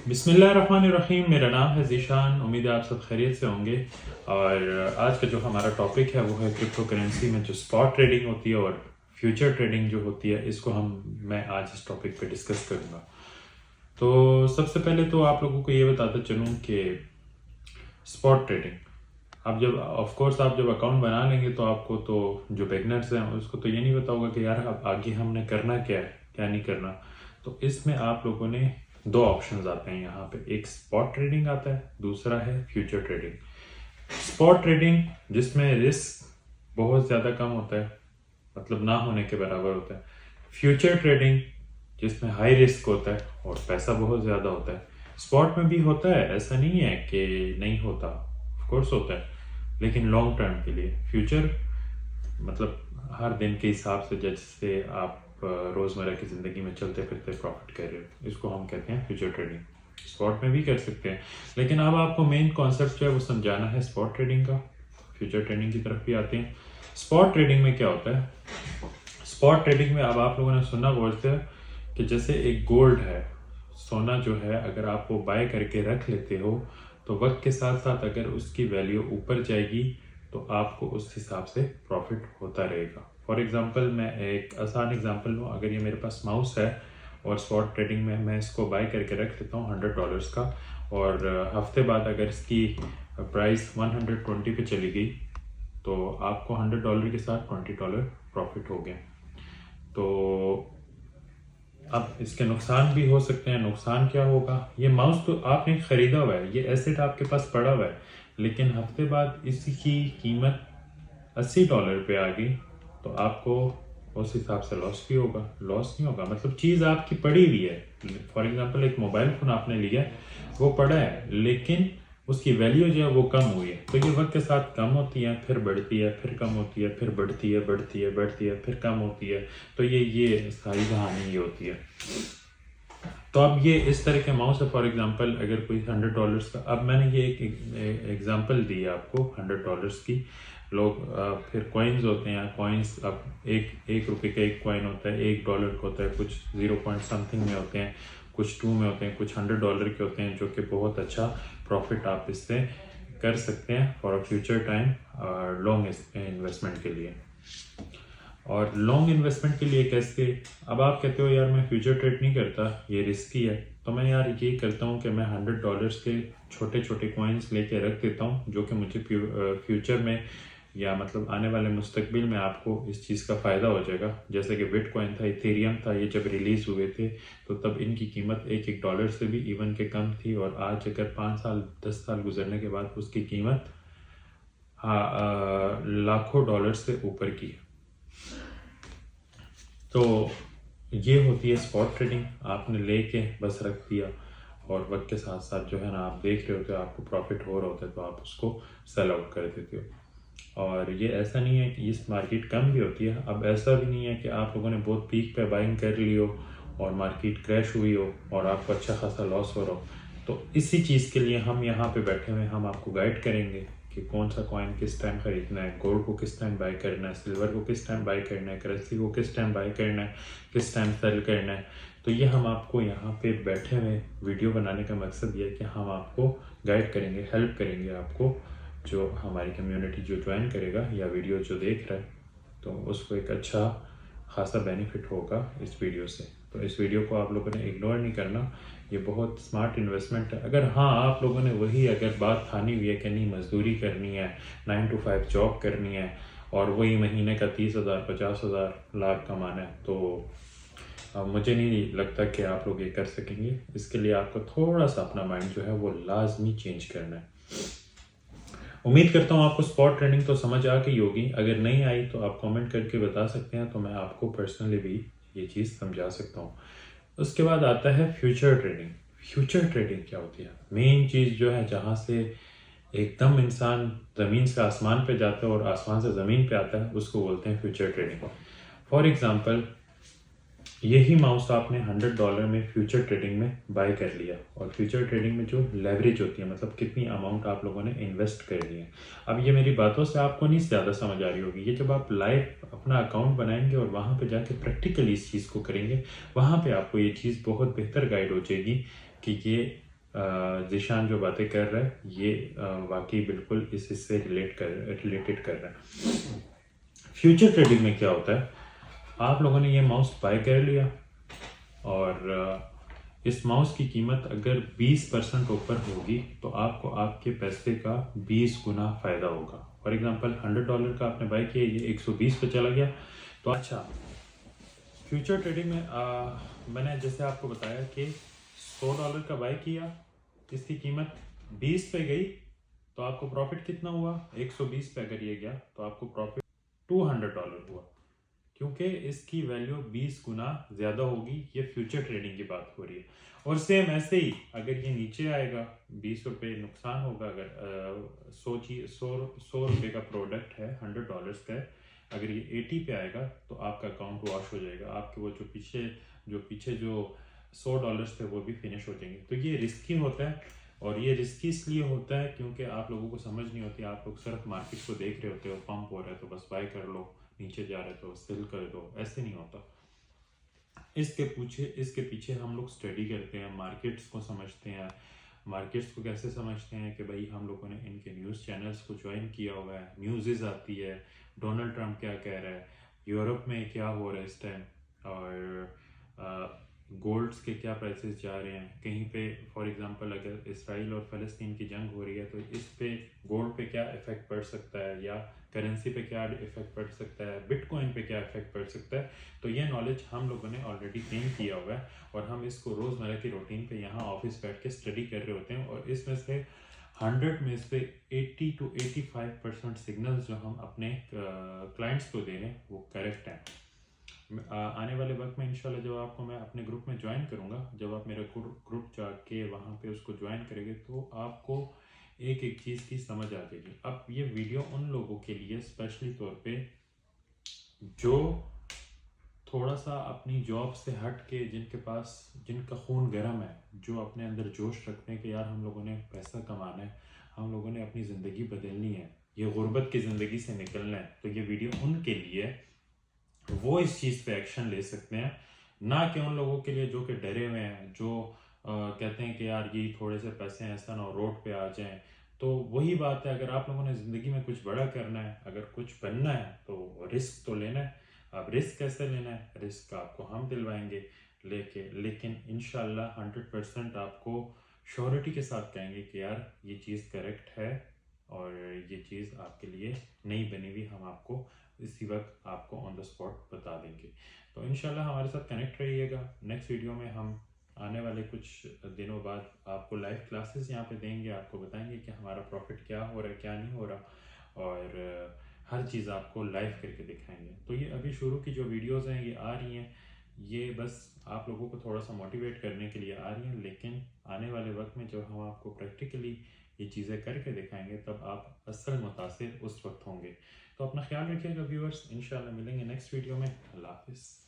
बिस्मिल्लाहिर्रहमानिर्रहीम। मेरा नाम है ज़ीशान। उम्मीद है आप सब खैरियत से होंगे। और आज का जो हमारा टॉपिक है वो है क्रिप्टो करेंसी में जो स्पॉट ट्रेडिंग होती है और फ्यूचर ट्रेडिंग जो होती है, इसको मैं आज इस टॉपिक पे डिस्कस करूँगा। तो सबसे पहले तो आप लोगों को ये बताता चलूँ कि स्पॉट ट्रेडिंग, आप जब अकाउंट बना लेंगे तो आपको तो जो बिगनर्स हैं उसको तो ये नहीं पता होगा कि यार अब आगे हमने करना क्या है, क्या नहीं करना। तो इसमें आप लोगों ने दो ऑप्शंस आते हैं यहाँ पे, एक स्पॉट ट्रेडिंग आता है, दूसरा है फ्यूचर ट्रेडिंग। स्पॉट ट्रेडिंग जिसमें रिस्क बहुत ज़्यादा कम होता है, मतलब ना होने के बराबर होता है। फ्यूचर ट्रेडिंग जिसमें हाई रिस्क होता है और पैसा बहुत ज़्यादा होता है। स्पॉट में भी होता है, ऐसा नहीं है कि नहीं होता, ऑफ कोर्स होता है, लेकिन लॉन्ग टर्म के लिए। फ्यूचर मतलब हर दिन के हिसाब से, जैसे आप रोज़मर्रा की ज़िंदगी में चलते फिरते प्रॉफिट कर रहे हो, इसको हम कहते हैं फ्यूचर ट्रेडिंग। स्पॉट में भी कर सकते हैं, लेकिन अब आपको मेन कॉन्सेप्ट जो है वो समझाना है स्पॉट ट्रेडिंग का। फ्यूचर ट्रेडिंग की तरफ भी आते हैं। स्पॉट ट्रेडिंग में क्या होता है? स्पॉट ट्रेडिंग में अब आप लोगों ने सुना बोलते हैं कि जैसे एक गोल्ड है, सोना जो है, अगर आप वो बाय करके रख लेते हो तो वक्त के साथ साथ अगर उसकी वैल्यू ऊपर जाएगी तो आपको उस हिसाब से प्रॉफिट होता रहेगा। फॉर एग्जांपल, मैं एक आसान एग्जांपल लूँ। अगर ये मेरे पास माउस है और स्पॉट ट्रेडिंग में मैं इसको बाय करके रख लेता हूँ $100 का, और हफ्ते बाद अगर इसकी प्राइस 120 पे चली गई तो आपको $100 के साथ $20 प्रॉफिट हो गया। तो अब इसके नुकसान भी हो सकते हैं। नुकसान क्या होगा? ये माउस तो आपने ख़रीदा हुआ है, ये एसेट आपके पास पड़ा हुआ है, लेकिन हफ्ते बाद इसकी कीमत $80 पे आ गई तो आपको उस हिसाब से लॉस भी होगा। लॉस नहीं होगा मतलब चीज़ आपकी पड़ी हुई है। फॉर एग्जांपल, एक मोबाइल फ़ोन आपने लिया, वो पड़ा है, लेकिन उसकी वैल्यू जो है वो कम हुई है। तो ये वक्त के साथ कम होती है, फिर बढ़ती है, फिर कम होती है, फिर बढ़ती है, बढ़ती है, बढ़ती है, फिर कम होती है। तो ये सारी कहानी ये होती है। तो अब ये इस तरह के माउस है। फॉर एग्जांपल, अगर कोई $100 का, अब मैंने ये एक एग्जांपल दी है आपको $100 की। लोग फिर कॉइन्स होते हैं। कॉइन्स अब एक रुपये का एक कॉइन होता है, $1 का होता है, कुछ 0 पॉइंट समथिंग में होते हैं, कुछ 2 में होते हैं, कुछ $100 के होते हैं, जो कि बहुत अच्छा प्रॉफिट आप इससे कर सकते हैं फॉर फ्यूचर टाइम और लॉन्ग इन्वेस्टमेंट के लिए। और लॉन्ग इन्वेस्टमेंट के लिए कैसे? अब आप कहते हो यार मैं फ्यूचर ट्रेड नहीं करता, ये रिस्की है। तो मैं यार ये करता हूँ कि मैं $100 के छोटे छोटे कॉइन्स लेके रख देता हूँ, जो कि मुझे फ्यूचर में या मतलब आने वाले मुस्तकबिल में आपको इस चीज़ का फ़ायदा हो जाएगा। जैसे कि बिटकॉइन था, इथेरियम था, ये जब रिलीज़ हुए थे तो तब इनकी कीमत एक डॉलर से भी इवन के कम थी, और आज अगर 5 साल 10 साल गुजरने के बाद उसकी कीमत लाखों डॉलर से ऊपर की है। तो ये होती है स्पॉट ट्रेडिंग। आपने लेके बस रख दिया और वक्त के साथ साथ जो है ना, आप देख रहे होते हो आपको प्रॉफिट हो रहा होता है तो आप उसको सेल आउट कर देते हो। और ये ऐसा नहीं है कि इस मार्केट कम भी होती है। अब ऐसा भी नहीं है कि आप लोगों ने बहुत पीक पे बाइंग कर ली हो और मार्केट क्रैश हुई हो और आपको अच्छा खासा लॉस हो रहा हो। तो इसी चीज़ के लिए हम यहाँ पे बैठे हुए, हम आपको गाइड करेंगे कि कौन सा कॉइन किस टाइम खरीदना है, गोल्ड को किस टाइम बाय करना है, सिल्वर को किस टाइम बाय करना है, करेंसी को किस टाइम बाय करना है, किस टाइम सेल करना है। तो ये हम आपको यहाँ पे बैठे हुए वीडियो बनाने का मकसद ये है कि हम आपको गाइड करेंगे, हेल्प करेंगे आपको। जो हमारी कम्युनिटी जो ज्वाइन करेगा या वीडियो जो देख रहा है तो उसको एक अच्छा खासा बेनिफिट होगा इस वीडियो से। तो इस वीडियो को आप लोगों ने इग्नोर नहीं करना, ये बहुत स्मार्ट इन्वेस्टमेंट है। अगर हाँ आप लोगों ने वही अगर बात ठानी हुई है कि नहीं मजदूरी करनी है, 9 to 5 जॉब करनी है और वही महीने का 30,000 50,000 लाख कमाना है, तो मुझे नहीं लगता कि आप लोग ये कर सकेंगे। इसके लिए आपको थोड़ा सा अपना माइंड जो है वो लाजमी चेंज करना है। उम्मीद करता हूँ आपको स्पॉट ट्रेडिंग तो समझ आ गई होगी। अगर नहीं आई तो आप कमेंट करके बता सकते हैं, तो मैं आपको पर्सनली भी ये चीज़ समझा सकता हूँ। उसके बाद आता है फ्यूचर ट्रेडिंग। फ्यूचर ट्रेडिंग क्या होती है? मेन चीज़ जो है जहाँ से एकदम इंसान ज़मीन से आसमान पे जाता है और आसमान से ज़मीन पे आता है, उसको बोलते हैं फ्यूचर ट्रेडिंग। फॉर एग्जांपल, यही माउस आपने $100 में फ्यूचर ट्रेडिंग में बाय कर लिया, और फ्यूचर ट्रेडिंग में जो लेवरेज होती है, मतलब कितनी अमाउंट आप लोगों ने इन्वेस्ट कर ली है। अब ये मेरी बातों से आपको नहीं ज़्यादा समझ आ रही होगी। ये जब आप लाइव अपना अकाउंट बनाएंगे और वहाँ पे जाके प्रैक्टिकली इस चीज़ को करेंगे, वहाँ पे आपको ये चीज़ बहुत बेहतर गाइड हो जाएगी कि ये जिशान जो बातें कर रहा है ये वाकई बिल्कुल इस इससे रिलेटेड कर रहा है। फ्यूचर ट्रेडिंग में क्या होता है, आप लोगों ने ये माउस बाय कर लिया और इस माउस की कीमत अगर 20% ऊपर होगी तो आपको आपके पैसे का 20 गुना फ़ायदा होगा। फॉर एग्जांपल $100 का आपने बाय किया, ये 120 पे चला गया तो अच्छा। फ्यूचर ट्रेडिंग में मैंने जैसे आपको बताया कि $100 का बाय किया, इसकी कीमत 20 पे गई तो आपको प्रॉफिट कितना हुआ, 120 पे अगर ये गया तो आपको प्रॉफिट $200 हुआ, क्योंकि इसकी वैल्यू 20 गुना ज़्यादा होगी। ये फ्यूचर ट्रेडिंग की बात हो रही है। और सेम ऐसे ही अगर ये नीचे आएगा 20 रुपये नुकसान होगा। अगर 100 रुपये का प्रोडक्ट है $100 का है, अगर ये 80 पे आएगा तो आपका अकाउंट वॉश हो जाएगा, आपके वो जो पीछे जो $100 थे वो भी फिनिश हो जाएंगे। तो ये रिस्की होता है, और ये रिस्की इसलिए होता है क्योंकि आप लोगों को समझ नहीं होती। आप लोग सिर्फ मार्केट को देख रहे होते हो, पंप हो रहा है तो बस बाय कर लो, नीचे जा रहे तो सेल कर दो, ऐसे नहीं होता। इसके पीछे हम लोग स्टडी करते हैं, मार्केट्स को समझते हैं। मार्केट्स को कैसे समझते हैं कि भाई हम लोगों ने इनके न्यूज़ चैनल्स को ज्वाइन किया हुआ है, न्यूज़ आती है, डोनाल्ड ट्रंप क्या कह रहा है, यूरोप में क्या हो रहा है इस टाइम, और गोल्ड्स के क्या प्राइसेस जा रहे हैं। कहीं पे फॉर एग्जांपल अगर इसराइल और फ़लस्तीन की जंग हो रही है तो इस पे गोल्ड पे क्या इफेक्ट पड़ सकता है, या करेंसी पे क्या इफेक्ट पड़ सकता है, बिटकॉइन पे क्या इफेक्ट पड़ सकता है। तो ये नॉलेज हम लोगों ने ऑलरेडी गेन किया हुआ है, और हम इसको रोज़मर्रा की रूटीन पे यहाँ ऑफिस बैठ के स्टडी कर रहे होते हैं। और इसमें से 100 में से 80 to 85% सिग्नल्स जो हम अपने क्लाइंट्स को दे रहे हैं वो करेक्ट हैं। आने वाले वक्त में इंशाल्लाह जब आपको मैं अपने ग्रुप में ज्वाइन करूँगा, जब आप मेरा ग्रुप जाके वहाँ पे उसको ज्वाइन करेंगे तो आपको एक एक चीज़ की समझ आ जाएगी। अब ये वीडियो उन लोगों के लिए स्पेशली तौर पे जो थोड़ा सा अपनी जॉब से हट के, जिनका खून गर्म है, जो अपने अंदर जोश रखते हैं कि यार हम लोगों ने पैसा कमाना है, हम लोगों ने अपनी ज़िंदगी बदलनी है, ये गुर्बत की ज़िंदगी से निकलना है, तो ये वीडियो उनके लिए वो इस चीज़ पे एक्शन ले सकते हैं। ना कि उन लोगों के लिए जो कि डरे हुए हैं, जो कहते हैं कि यार ये थोड़े से पैसे हैं, ऐसा ना रोड पे आ जाएं। तो वही बात है, अगर आप लोगों ने ज़िंदगी में कुछ बड़ा करना है, अगर कुछ बनना है तो रिस्क तो लेना है। अब रिस्क कैसे लेना है, रिस्क आपको हम दिलवाएंगे लेकिन इंशाल्लाह 100% आपको श्योरिटी के साथ कहेंगे कि यार ये चीज़ करेक्ट है और ये चीज़ आपके लिए नहीं बनी हुई, हम आपको इसी वक्त आपको ऑन द स्पॉट बता देंगे। तो इंशाल्लाह हमारे साथ कनेक्ट रहिएगा। नेक्स्ट वीडियो में हम आने वाले कुछ दिनों बाद आपको लाइव क्लासेस यहाँ पे देंगे, आपको बताएंगे कि हमारा प्रॉफिट क्या हो रहा है, क्या नहीं हो रहा, और हर चीज़ आपको लाइव करके दिखाएंगे। तो ये अभी शुरू की जो वीडियोज़ हैं ये आ रही हैं, ये बस आप लोगों को थोड़ा सा मोटिवेट करने के लिए आ रही हैं, लेकिन आने वाले वक्त में जब हम आपको प्रैक्टिकली ये चीज़ें करके दिखाएंगे तब आप असल मुतासिर उस वक्त होंगे। तो अपना ख्याल रखिएगा व्यूअर्स, इंशाल्लाह मिलेंगे नेक्स्ट वीडियो में। अल्लाह हाफिज़।